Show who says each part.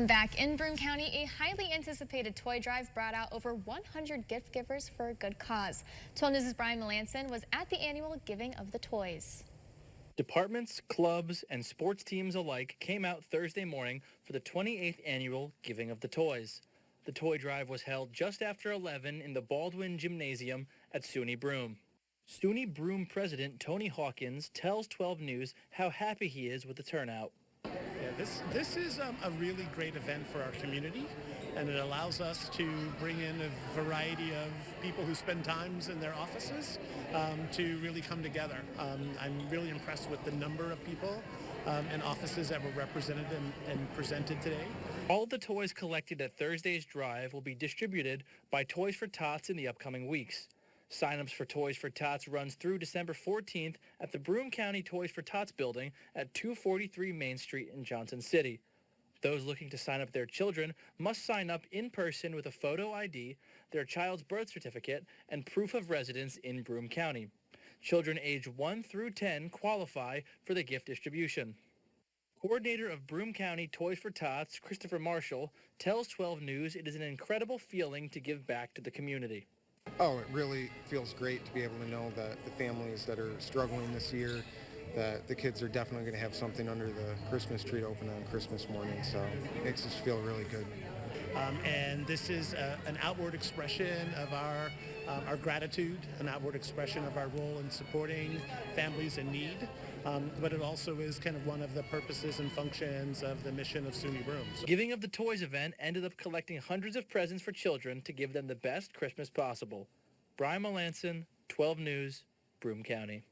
Speaker 1: Back in Broome County, a highly anticipated toy drive brought out over 100 gift givers for a good cause. 12 News' Brian Melanson was at the annual giving of the toys.
Speaker 2: Departments, clubs, and sports teams alike came out Thursday morning for the 28th annual Giving of the Toys. The toy drive was held just after 11 in the Baldwin Gymnasium at SUNY Broome. SUNY Broome President Tony Hawkins tells 12 News how happy he is with the turnout.
Speaker 3: Yeah, this is a really great event for our community, and it allows us to bring in a variety of people who spend times in their offices to really come together. I'm really impressed with the number of people and offices that were represented and presented today.
Speaker 2: All of the toys collected at Thursday's drive will be distributed by Toys for Tots in the upcoming weeks. Sign-ups for Toys for Tots runs through December 14th at the Broome County Toys for Tots building at 243 Main Street in Johnson City. Those looking to sign up their children must sign up in person with a photo ID, their child's birth certificate, and proof of residence in Broome County. Children aged 1 through 10 qualify for the gift distribution. Coordinator of Broome County Toys for Tots, Christopher Marshall, tells 12 News it is an incredible feeling to give back to the community.
Speaker 4: Oh, it really feels great to be able to know that the families that are struggling this year, that the kids are definitely going to have something under the Christmas tree to open on Christmas morning, so it makes us feel really good.
Speaker 3: And this is an outward expression of our gratitude, an outward expression of our role in supporting families in need, but it also is kind of one of the purposes and functions of the mission of SUNY Broome.
Speaker 2: Giving of the Toys event ended up collecting hundreds of presents for children to give them the best Christmas possible. Brian Melanson, 12 News, Broome County.